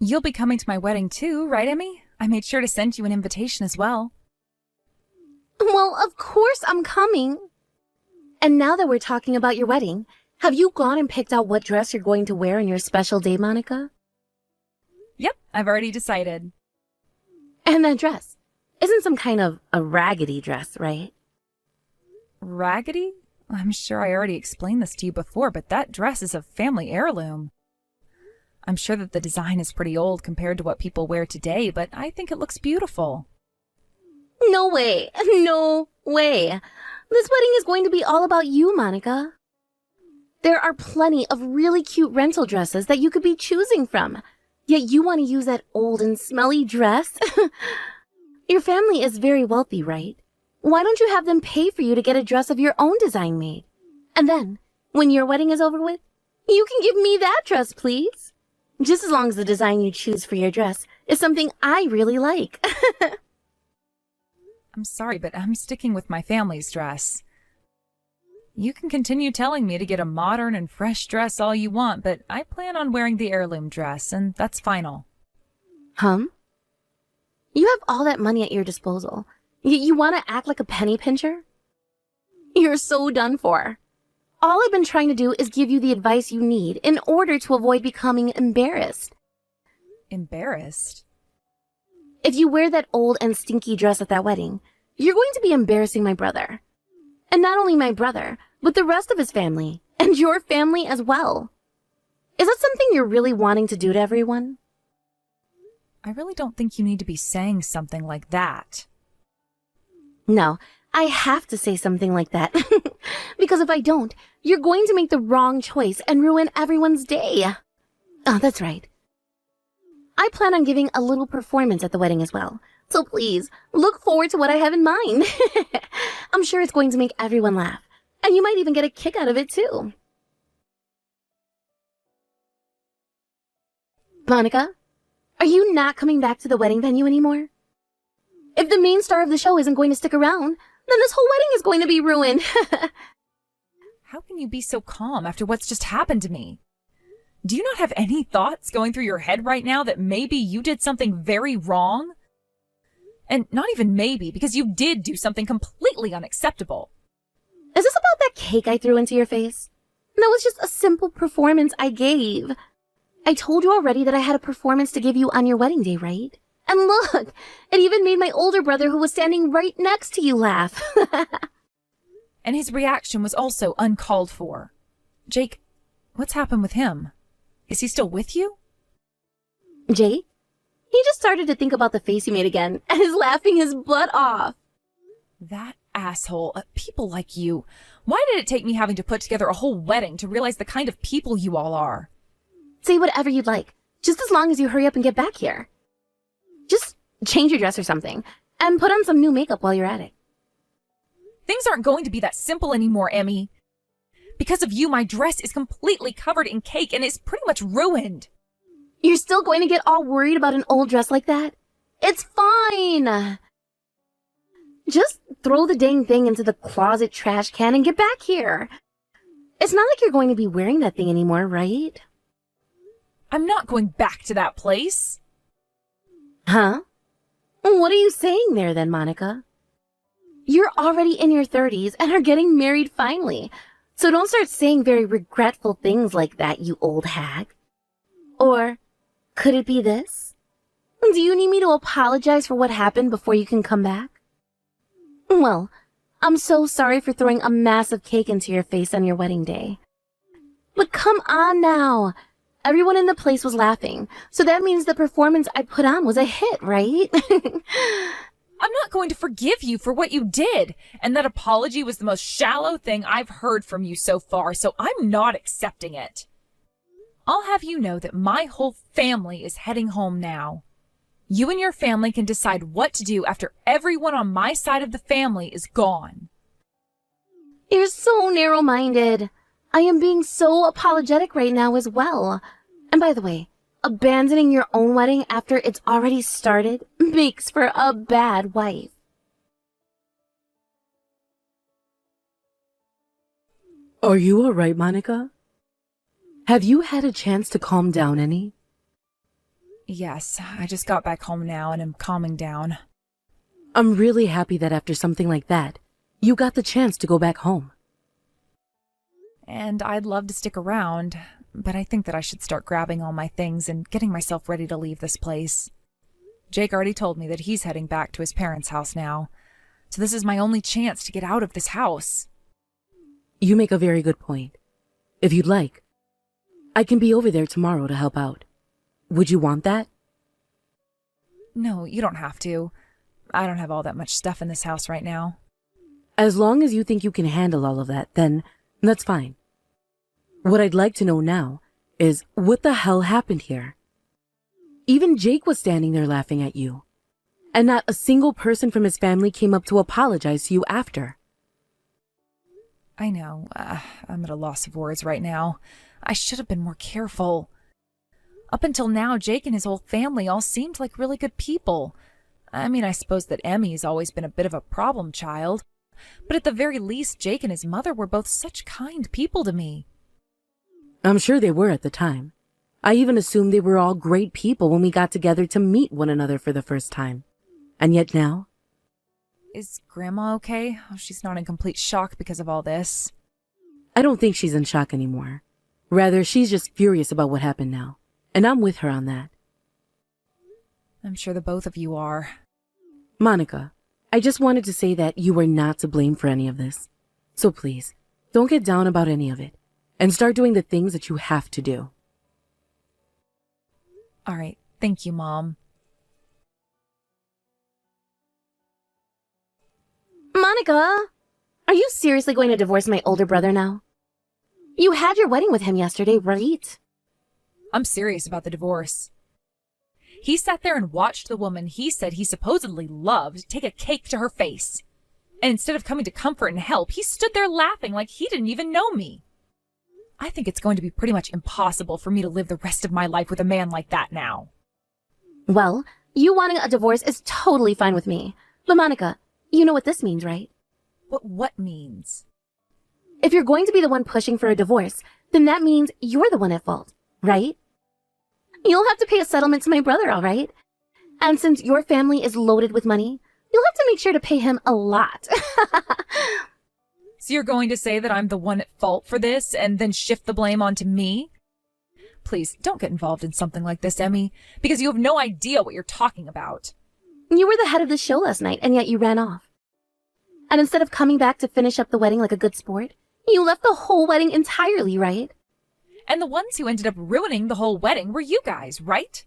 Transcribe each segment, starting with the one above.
You'll be coming to my wedding too, right, Emmy? I made sure to send you an invitation as well. Well, of course I'm coming. And now that we're talking about your wedding, have you gone and picked out what dress you're going to wear on your special day, Monica? Yep, I've already decided. And that dress isn't some kind of a raggedy dress, right? Raggedy? I'm sure I already explained this to you before, but that dress is a family heirloom. I'm sure that the design is pretty old compared to what people wear today, but I think it looks beautiful. No way. No way. This wedding is going to be all about you, Monica. There are plenty of really cute rental dresses that you could be choosing from. Yet you want to use that old and smelly dress? Your family is very wealthy, right? Why don't you have them pay for you to get a dress of your own design made? And then, when your wedding is over with, you can give me that dress, please. Just as long as the design you choose for your dress is something I really like. I'm sorry, but I'm sticking with my family's dress. You can continue telling me to get a modern and fresh dress all you want, but I plan on wearing the heirloom dress, and that's final. You have all that money at your disposal. You want to act like a penny pincher? You're so done for. All I've been trying to do is give you the advice you need in order to avoid becoming embarrassed. Embarrassed? If you wear that old and stinky dress at that wedding, you're going to be embarrassing my brother. And not only my brother, but the rest of his family, and your family as well. Is that something you're really wanting to do to everyone? I really don't think you need to be saying something like that. No, I have to say something like that. Because if I don't, you're going to make the wrong choice and ruin everyone's day. Oh, that's right. I plan on giving a little performance at the wedding as well. So please, look forward to what I have in mind. I'm sure it's going to make everyone laugh. And you might even get a kick out of it too. Monica, are you not coming back to the wedding venue anymore? If the main star of the show isn't going to stick around, then this whole wedding is going to be ruined. How can you be so calm after what's just happened to me? Do you not have any thoughts going through your head right now that maybe you did something very wrong? And not even maybe, because you did do something completely unacceptable. Is this about that cake I threw into your face? That was just a simple performance I gave. I told you already that I had a performance to give you on your wedding day, right? And look, it even made my older brother who was standing right next to you laugh. And his reaction was also uncalled for. Jake, what's happened with him? Is he still with you? Jake? He just started to think about the face you made again and is laughing his butt off. That asshole. People like you. Why did it take me having to put together a whole wedding to realize the kind of people you all are? Say whatever you'd like, just as long as you hurry up and get back here. Just change your dress or something, and put on some new makeup while you're at it. Things aren't going to be that simple anymore, Emmy. Because of you, my dress is completely covered in cake and is pretty much ruined. You're still going to get all worried about an old dress like that? It's fine. Just throw the dang thing into the closet trash can and get back here. It's not like you're going to be wearing that thing anymore, right? I'm not going back to that place. Huh? What are you saying there then, Monica? You're already in your 30s and are getting married finally. So don't start saying very regretful things like that, you old hag. Or could it be this? Do you need me to apologize for what happened before you can come back? Well, I'm so sorry for throwing a massive cake into your face on your wedding day. But come on now. Everyone in the place was laughing, so that means the performance I put on was a hit, right? I'm not going to forgive you for what you did, and that apology was the most shallow thing I've heard from you so far, so I'm not accepting it. I'll have you know that my whole family is heading home now. You and your family can decide what to do after everyone on my side of the family is gone. You're so narrow-minded. I am being so apologetic right now as well. And by the way, abandoning your own wedding after it's already started makes for a bad wife. Are you all right, Monica? Have you had a chance to calm down any? Yes, I just got back home now and am calming down. I'm really happy that after something like that, you got the chance to go back home. And I'd love to stick around, but I think that I should start grabbing all my things and getting myself ready to leave this place. Jake already told me that he's heading back to his parents' house now, so this is my only chance to get out of this house. You make a very good point. If you'd like, I can be over there tomorrow to help out. Would you want that? No, you don't have to. I don't have all that much stuff in this house right now. As long as you think you can handle all of that, then that's fine. What I'd like to know now is what the hell happened here? Even Jake was standing there laughing at you, and not a single person from his family came up to apologize to you after. I know. I'm at a loss of words right now. I should have been more careful. Up until now, Jake and his whole family all seemed like really good people. I mean, I suppose that Emmy's always been a bit of a problem child, but at the very least, Jake and his mother were both such kind people to me. I'm sure they were at the time. I even assumed they were all great people when we got together to meet one another for the first time. And yet now? Is Grandma okay? Oh, she's not in complete shock because of all this. I don't think she's in shock anymore. Rather, she's just furious about what happened now. And I'm with her on that. I'm sure the both of you are. Monica, I just wanted to say that you were not to blame for any of this. So please, don't get down about any of it. And start doing the things that you have to do. All right. Thank you, Mom. Monica, are you seriously going to divorce my older brother now? You had your wedding with him yesterday, right? I'm serious about the divorce. He sat there and watched the woman he said he supposedly loved take a cake to her face. And instead of coming to comfort and help, he stood there laughing like he didn't even know me. I think it's going to be pretty much impossible for me to live the rest of my life with a man like that now. Well, you wanting a divorce is totally fine with me. But Monica, you know what this means, right? What means? If you're going to be the one pushing for a divorce, then that means you're the one at fault, right? You'll have to pay a settlement to my brother, all right? And since your family is loaded with money, you'll have to make sure to pay him a lot. So you're going to say that I'm the one at fault for this and then shift the blame onto me? Please, don't get involved in something like this, Emmy, because you have no idea what you're talking about. You were the head of the show last night, and yet you ran off. And instead of coming back to finish up the wedding like a good sport, you left the whole wedding entirely, right? And the ones who ended up ruining the whole wedding were you guys, right?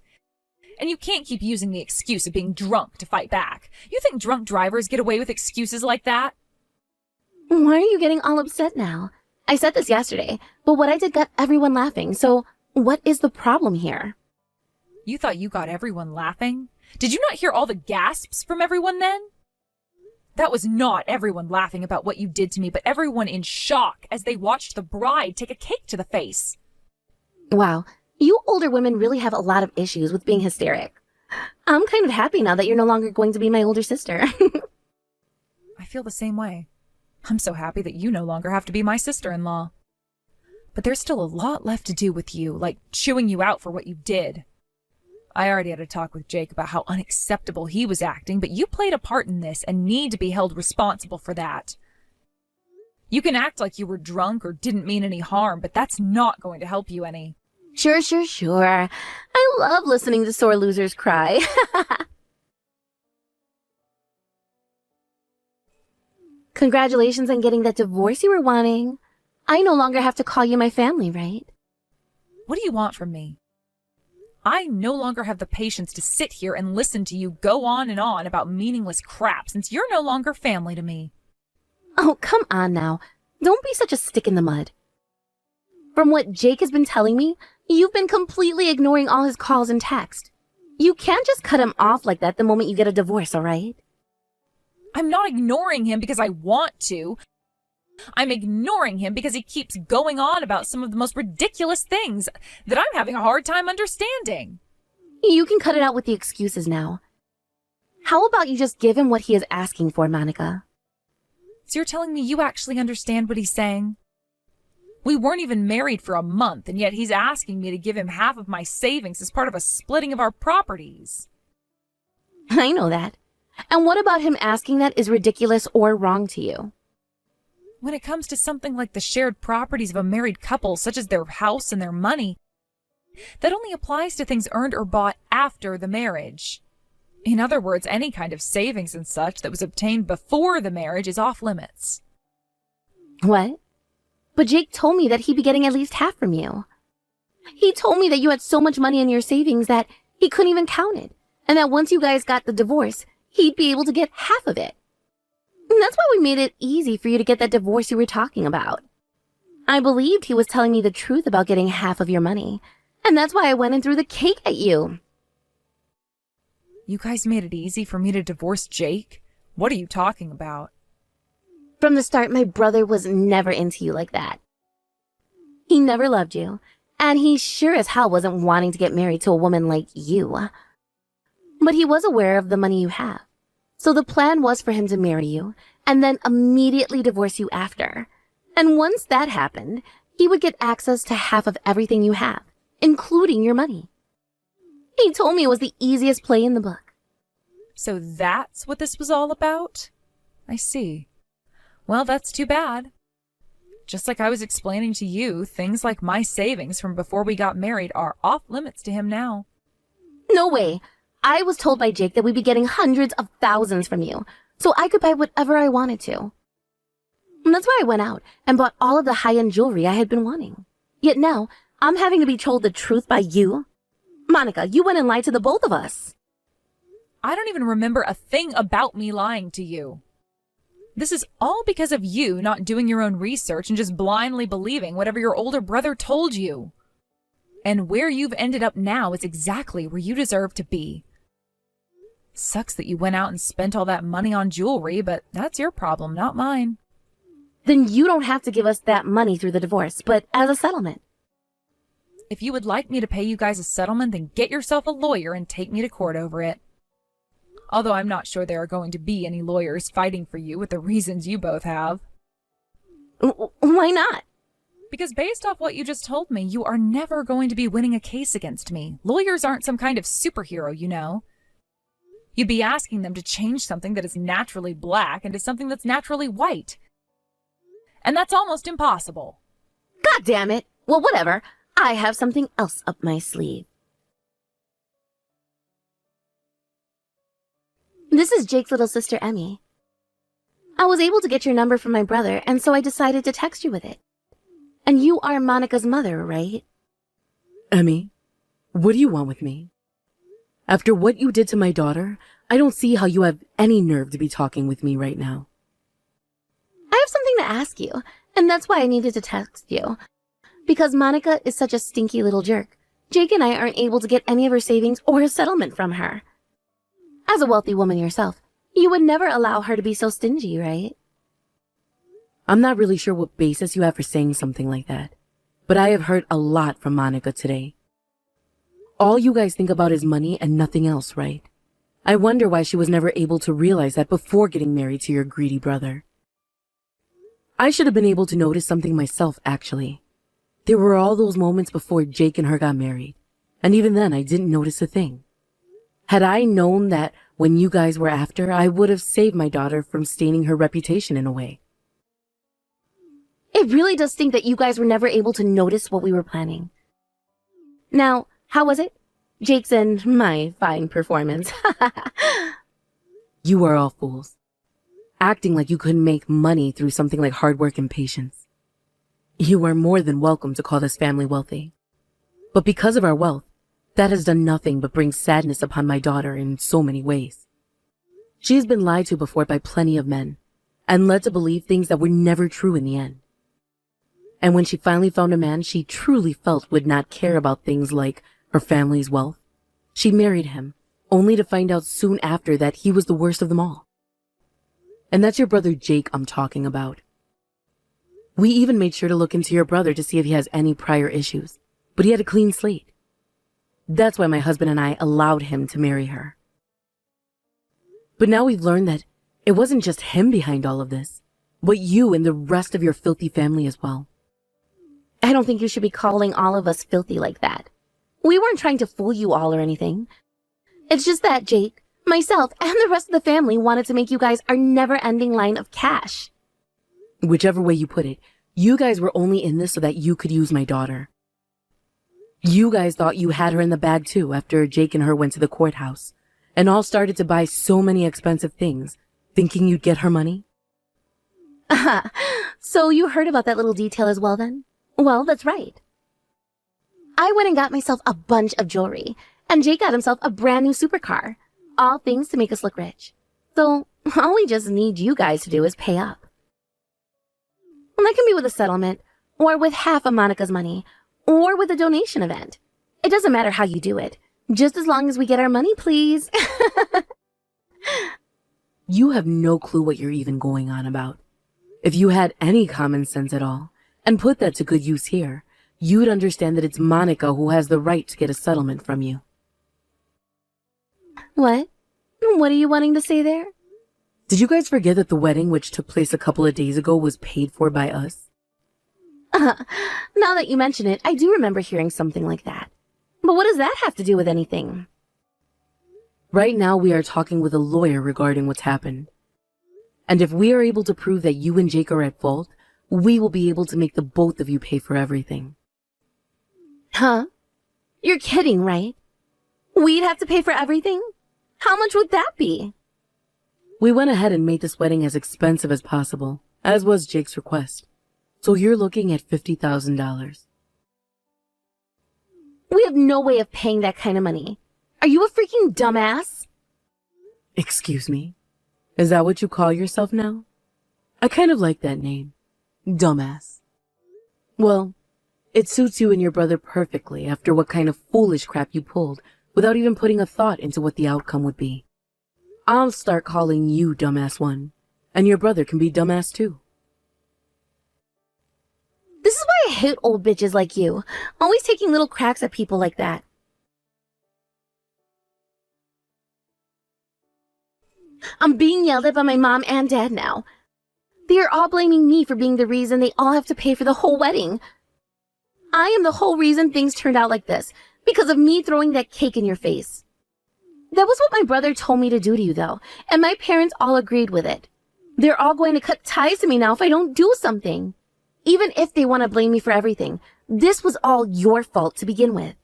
And you can't keep using the excuse of being drunk to fight back. You think drunk drivers get away with excuses like that? Why are you getting all upset now? I said this yesterday, but what I did got everyone laughing, so what is the problem here? You thought you got everyone laughing? Did you not hear all the gasps from everyone then? That was not everyone laughing about what you did to me, but everyone in shock as they watched the bride take a cake to the face. Wow, you older women really have a lot of issues with being hysteric. I'm kind of happy now that you're no longer going to be my older sister. I feel the same way. I'm so happy that you no longer have to be my sister-in-law. But there's still a lot left to do with you, like chewing you out for what you did. I already had a talk with Jake about how unacceptable he was acting, but you played a part in this and need to be held responsible for that. You can act like you were drunk or didn't mean any harm, but that's not going to help you any. Sure. I love listening to sore losers cry. Congratulations on getting that divorce you were wanting. I no longer have to call you my family, right? What do you want from me? I no longer have the patience to sit here and listen to you go on and on about meaningless crap since you're no longer family to me. Oh, come on now. Don't be such a stick in the mud. From what Jake has been telling me, you've been completely ignoring all his calls and texts. You can't just cut him off like that the moment you get a divorce, all right? I'm not ignoring him because I want to. I'm ignoring him because he keeps going on about some of the most ridiculous things that I'm having a hard time understanding. You can cut it out with the excuses now. How about you just give him what he is asking for, Monica? So you're telling me you actually understand what he's saying? We weren't even married for a month, and yet he's asking me to give him half of my savings as part of a splitting of our properties. I know that. And what about him asking that is ridiculous or wrong to you? When it comes to something like the shared properties of a married couple, such as their house and their money, that only applies to things earned or bought after the marriage. In other words, any kind of savings and such that was obtained before the marriage is off limits. What? But Jake told me that he'd be getting at least half from you. He told me that you had so much money in your savings that he couldn't even count it, and that once you guys got the divorce, he'd be able to get half of it. And that's why we made it easy for you to get that divorce you were talking about. I believed he was telling me the truth about getting half of your money, and that's why I went and threw the cake at you. You guys made it easy for me to divorce Jake? What are you talking about? From the start, my brother was never into you like that. He never loved you, and he sure as hell wasn't wanting to get married to a woman like you. But he was aware of the money you have. So the plan was for him to marry you, and then immediately divorce you after. And once that happened, he would get access to half of everything you have, including your money. He told me it was the easiest play in the book. So that's what this was all about? I see. Well, that's too bad. Just like I was explaining to you, things like my savings from before we got married are off limits to him now. No way. I was told by Jake that we'd be getting hundreds of thousands from you, so I could buy whatever I wanted to. And that's why I went out and bought all of the high-end jewelry I had been wanting. Yet now, I'm having to be told the truth by you? Monica, you went and lied to the both of us. I don't even remember a thing about me lying to you. This is all because of you not doing your own research and just blindly believing whatever your older brother told you. And where you've ended up now is exactly where you deserve to be. Sucks that you went out and spent all that money on jewelry, but that's your problem, not mine. Then you don't have to give us that money through the divorce, but as a settlement. If you would like me to pay you guys a settlement, then get yourself a lawyer and take me to court over it. Although I'm not sure there are going to be any lawyers fighting for you with the reasons you both have. Why not? Because based off what you just told me, you are never going to be winning a case against me. Lawyers aren't some kind of superhero, you know. You'd be asking them to change something that is naturally black into something that's naturally white. And that's almost impossible. God damn it. Well, whatever. I have something else up my sleeve. This is Jake's little sister, Emmy. I was able to get your number from my brother, and so I decided to text you with it. And you are Monica's mother, right? Emmy, what do you want with me? After what you did to my daughter, I don't see how you have any nerve to be talking with me right now. I have something to ask you, and that's why I needed to text you. Because Monica is such a stinky little jerk. Jake and I aren't able to get any of her savings or a settlement from her. As a wealthy woman yourself, you would never allow her to be so stingy, right? I'm not really sure what basis you have for saying something like that, but I have heard a lot from Monica today. All you guys think about is money and nothing else, right? I wonder why she was never able to realize that before getting married to your greedy brother. I should have been able to notice something myself, actually. There were all those moments before Jake and her got married, and even then I didn't notice a thing. Had I known that when you guys were after, I would have saved my daughter from staining her reputation in a way. It really does stink that you guys were never able to notice what we were planning. Now, how was it? Jake's and my fine performance. You are all fools, acting like you couldn't make money through something like hard work and patience. You are more than welcome to call this family wealthy. But because of our wealth, that has done nothing but bring sadness upon my daughter in so many ways. She has been lied to before by plenty of men, and led to believe things that were never true in the end. And when she finally found a man she truly felt would not care about things like her family's wealth, she married him, only to find out soon after that he was the worst of them all. And that's your brother Jake I'm talking about. We even made sure to look into your brother to see if he has any prior issues, but he had a clean slate. That's why my husband and I allowed him to marry her. But now we've learned that it wasn't just him behind all of this, but you and the rest of your filthy family as well. I don't think you should be calling all of us filthy like that. We weren't trying to fool you all or anything. It's just that Jake, myself, and the rest of the family wanted to make you guys our never-ending line of cash. Whichever way you put it, you guys were only in this so that you could use my daughter. You guys thought you had her in the bag too after Jake and her went to the courthouse and all started to buy so many expensive things, thinking you'd get her money. So you heard about that little detail as well then? Well, that's right. I went and got myself a bunch of jewelry, and Jake got himself a brand new supercar. All things to make us look rich. So all we just need you guys to do is pay up. And that can be with a settlement, or with half of Monica's money, or with a donation event. It doesn't matter how you do it, just as long as we get our money, please. You have no clue what you're even going on about. If you had any common sense at all, and put that to good use here, you'd understand that it's Monica who has the right to get a settlement from you. What? What are you wanting to say there? Did you guys forget that the wedding, which took place a couple of days ago, was paid for by us? Now that you mention it, I do remember hearing something like that. But what does that have to do with anything? Right now, we are talking with a lawyer regarding what's happened. And if we are able to prove that you and Jake are at fault, we will be able to make the both of you pay for everything. Huh? You're kidding, right? We'd have to pay for everything? How much would that be? We went ahead and made this wedding as expensive as possible, as was Jake's request. So you're looking at $50,000. We have no way of paying that kind of money. Are you a freaking dumbass? Excuse me? Is that what you call yourself now? I kind of like that name. Dumbass. Well, it suits you and your brother perfectly after what kind of foolish crap you pulled without even putting a thought into what the outcome would be. I'll start calling you Dumbass 1, and your brother can be Dumbass 2. This is why I hate old bitches like you, always taking little cracks at people like that. I'm being yelled at by my mom and dad now. They are all blaming me for being the reason they all have to pay for the whole wedding. I am the whole reason things turned out like this, because of me throwing that cake in your face. That was what my brother told me to do to you, though, and my parents all agreed with it. They're all going to cut ties to me now if I don't do something. Even if they want to blame me for everything, this was all your fault to begin with.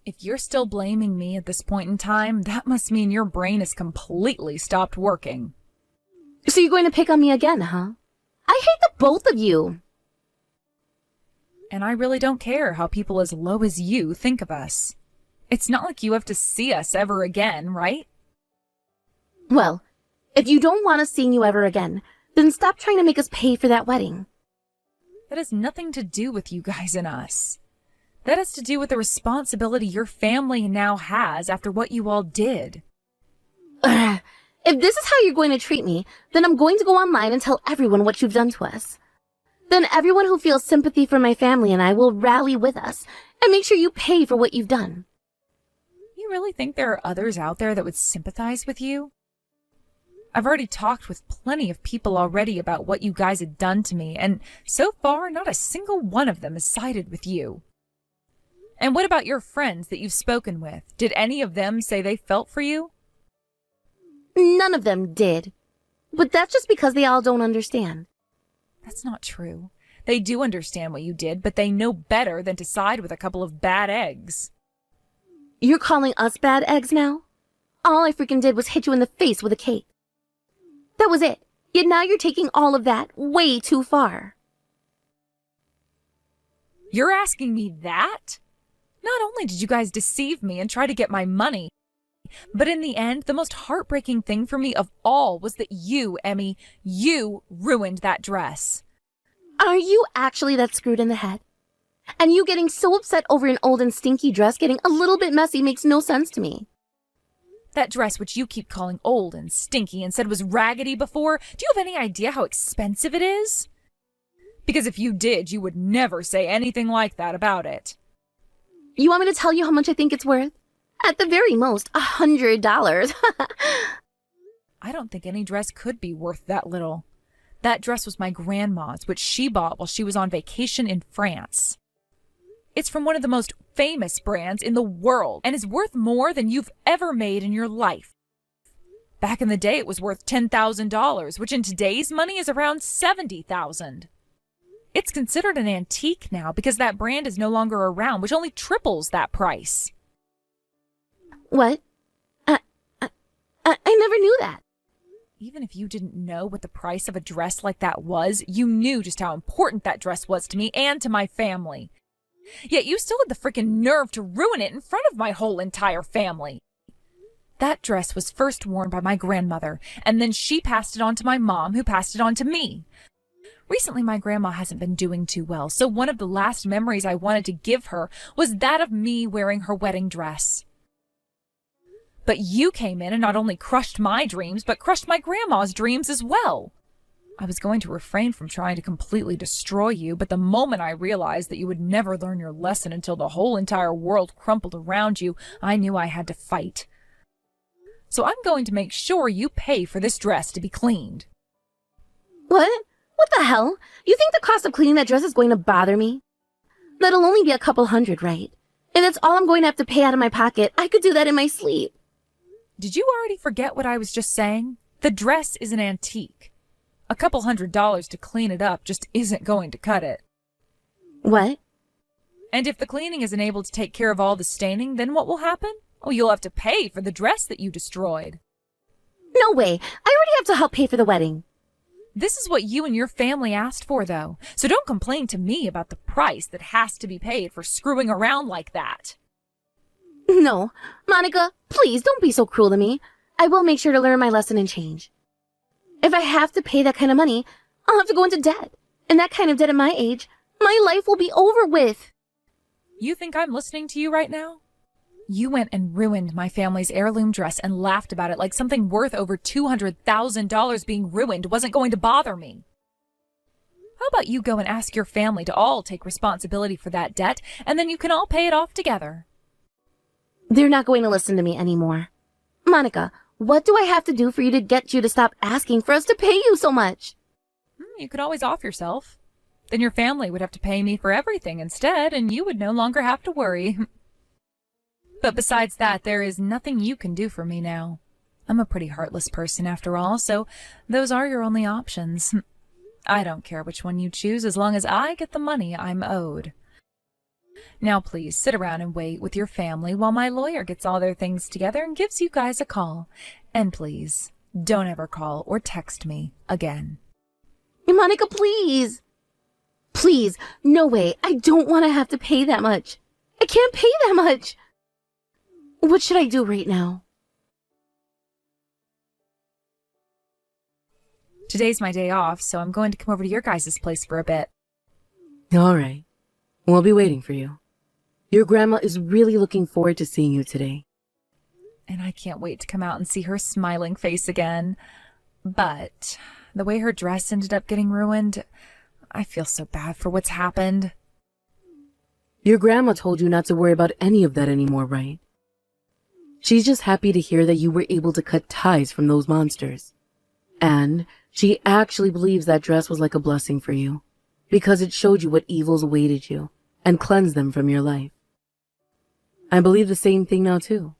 If you're still blaming me at this point in time, that must mean your brain has completely stopped working. So you're going to pick on me again, huh? I hate the both of you. And I really don't care how people as low as you think of us. It's not like you have to see us ever again, right? Well, if you don't want us seeing you ever again, then stop trying to make us pay for that wedding. That has nothing to do with you guys and us. That has to do with the responsibility your family now has after what you all did. If this is how you're going to treat me, then I'm going to go online and tell everyone what you've done to us. Then everyone who feels sympathy for my family and I will rally with us and make sure you pay for what you've done. You really think there are others out there that would sympathize with you? I've already talked with plenty of people already about what you guys had done to me, and so far, not a single one of them has sided with you. And what about your friends that you've spoken with? Did any of them say they felt for you? None of them did. But that's just because they all don't understand. That's not true. They do understand what you did, but they know better than to side with a couple of bad eggs. You're calling us bad eggs now? All I freaking did was hit you in the face with a cake. That was it. Yet now you're taking all of that way too far. You're asking me that? Not only did you guys deceive me and try to get my money, but in the end, the most heartbreaking thing for me of all was that you, Emmy, you ruined that dress. Are you actually that screwed in the head? And you getting so upset over an old and stinky dress getting a little bit messy makes no sense to me. That dress which you keep calling old and stinky and said was raggedy before, do you have any idea how expensive it is? Because if you did, you would never say anything like that about it. You want me to tell you how much I think it's worth? At the very most, $100. I don't think any dress could be worth that little. That dress was my grandma's, which she bought while she was on vacation in France. It's from one of the most famous brands in the world and is worth more than you've ever made in your life. Back in the day, it was worth $10,000, which in today's money is around $70,000. It's considered an antique now because that brand is no longer around, which only triples that price. What? I never knew that. Even if you didn't know what the price of a dress like that was, you knew just how important that dress was to me and to my family. Yet you still had the freaking nerve to ruin it in front of my whole entire family. That dress was first worn by my grandmother, and then she passed it on to my mom, who passed it on to me. Recently, my grandma hasn't been doing too well, so one of the last memories I wanted to give her was that of me wearing her wedding dress. But you came in and not only crushed my dreams, but crushed my grandma's dreams as well. I was going to refrain from trying to completely destroy you, but the moment I realized that you would never learn your lesson until the whole entire world crumpled around you, I knew I had to fight. So I'm going to make sure you pay for this dress to be cleaned. What? What the hell? You think the cost of cleaning that dress is going to bother me? That'll only be a couple $100, right? If that's all I'm going to have to pay out of my pocket, I could do that in my sleep. Did you already forget what I was just saying? The dress is an antique. A couple $100 to clean it up just isn't going to cut it. What? And if the cleaning isn't able to take care of all the staining, then what will happen? Oh, you'll have to pay for the dress that you destroyed. No way. I already have to help pay for the wedding. This is what you and your family asked for, though. So don't complain to me about the price that has to be paid for screwing around like that. No. Monica, please don't be so cruel to me. I will make sure to learn my lesson and change. If I have to pay that kind of money, I'll have to go into debt. And that kind of debt at my age, my life will be over with. You think I'm listening to you right now? You went and ruined my family's heirloom dress and laughed about it like something worth over $200,000 being ruined wasn't going to bother me. How about you go and ask your family to all take responsibility for that debt, and then you can all pay it off together. They're not going to listen to me anymore. Monica, what do I have to do for you to get you to stop asking for us to pay you so much? You could always off yourself. Then your family would have to pay me for everything instead, and you would no longer have to worry. But besides that, there is nothing you can do for me now. I'm a pretty heartless person after all, so those are your only options. I don't care which one you choose as long as I get the money I'm owed. Now please sit around and wait with your family while my lawyer gets all their things together and gives you guys a call. And please, don't ever call or text me again. Monica, please. Please, no way. I don't want to have to pay that much. I can't pay that much. What should I do right now? Today's my day off, so I'm going to come over to your guys' place for a bit. All right. We'll be waiting for you. Your grandma is really looking forward to seeing you today. And I can't wait to come out and see her smiling face again. But the way her dress ended up getting ruined, I feel so bad for what's happened. Your grandma told you not to worry about any of that anymore, right? She's just happy to hear that you were able to cut ties from those monsters. And she actually believes that dress was like a blessing for you, because it showed you what evils awaited you and cleansed them from your life. I believe the same thing now too.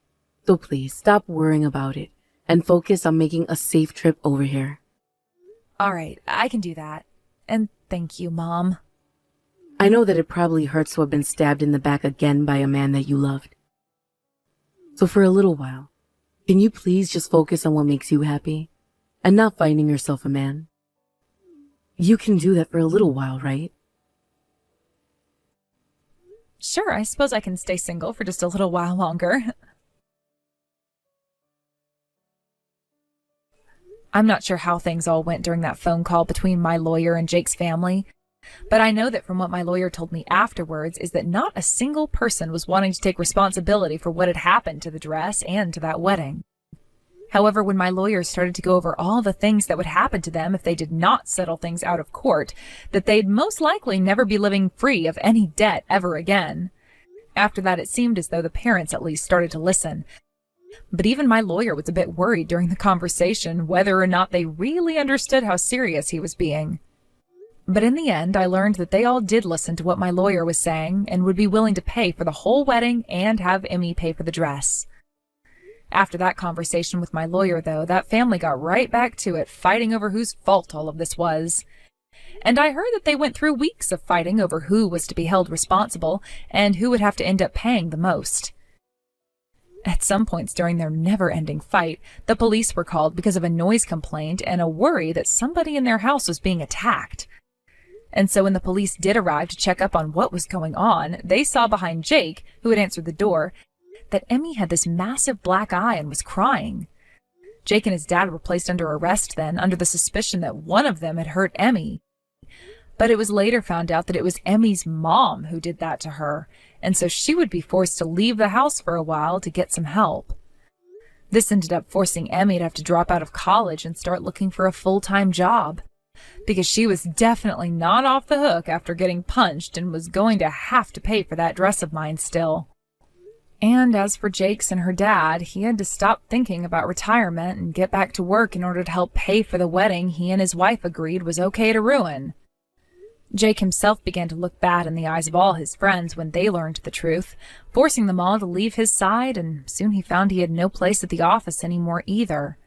So please stop worrying about it and focus on making a safe trip over here. All right, I can do that. And thank you, Mom. I know that it probably hurts to have been stabbed in the back again by a man that you loved. So for a little while, can you please just focus on what makes you happy and not finding yourself a man? You can do that for a little while, right? Sure, I suppose I can stay single for just a little while longer. I'm not sure how things all went during that phone call between my lawyer and Jake's family, but I know that from what my lawyer told me afterwards is that not a single person was wanting to take responsibility for what had happened to the dress and to that wedding. However, when my lawyers started to go over all the things that would happen to them if they did not settle things out of court, that they'd most likely never be living free of any debt ever again. After that, it seemed as though the parents at least started to listen. But even my lawyer was a bit worried during the conversation whether or not they really understood how serious he was being. But in the end, I learned that they all did listen to what my lawyer was saying and would be willing to pay for the whole wedding and have Emmy pay for the dress. After that conversation with my lawyer, though, that family got right back to it, fighting over whose fault all of this was. And I heard that they went through weeks of fighting over who was to be held responsible and who would have to end up paying the most. At some points during their never-ending fight, the police were called because of a noise complaint and a worry that somebody in their house was being attacked. And so when the police did arrive to check up on what was going on, they saw behind Jake, who had answered the door, that Emmy had this massive black eye and was crying. Jake and his dad were placed under arrest then, under the suspicion that one of them had hurt Emmy. But it was later found out that it was Emmy's mom who did that to her, and so she would be forced to leave the house for a while to get some help. This ended up forcing Emmy to have to drop out of college and start looking for a full-time job, because she was definitely not off the hook after getting punched and was going to have to pay for that dress of mine still. And as for Jake's and her dad, he had to stop thinking about retirement and get back to work in order to help pay for the wedding he and his wife agreed was okay to ruin. Jake himself began to look bad in the eyes of all his friends when they learned the truth, forcing them all to leave his side, and soon he found he had no place at the office anymore either.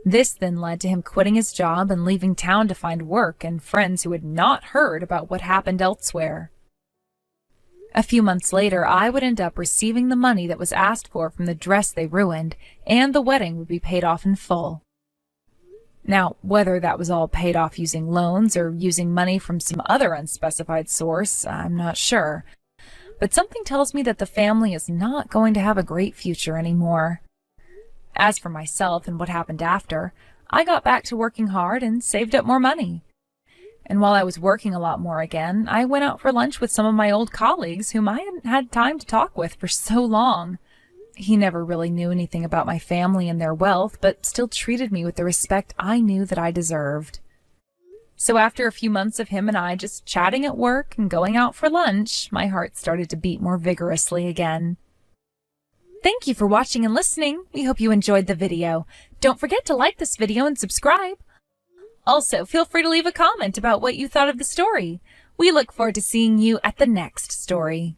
This then led to him quitting his job and leaving town to find work and friends who had not heard about what happened elsewhere. A few months later, I would end up receiving the money that was asked for from the dress they ruined, and the wedding would be paid off in full. Now, whether that was all paid off using loans or using money from some other unspecified source, I'm not sure. But something tells me that the family is not going to have a great future anymore. As for myself and what happened after, I got back to working hard and saved up more money. And while I was working a lot more again, I went out for lunch with some of my old colleagues whom I hadn't had time to talk with for so long. He never really knew anything about my family and their wealth, but still treated me with the respect I knew that I deserved. So after a few months of him and I just chatting at work and going out for lunch, my heart started to beat more vigorously again. Thank you for watching and listening. We hope you enjoyed the video. Don't forget to like this video and subscribe. Also, feel free to leave a comment about what you thought of the story. We look forward to seeing you at the next story.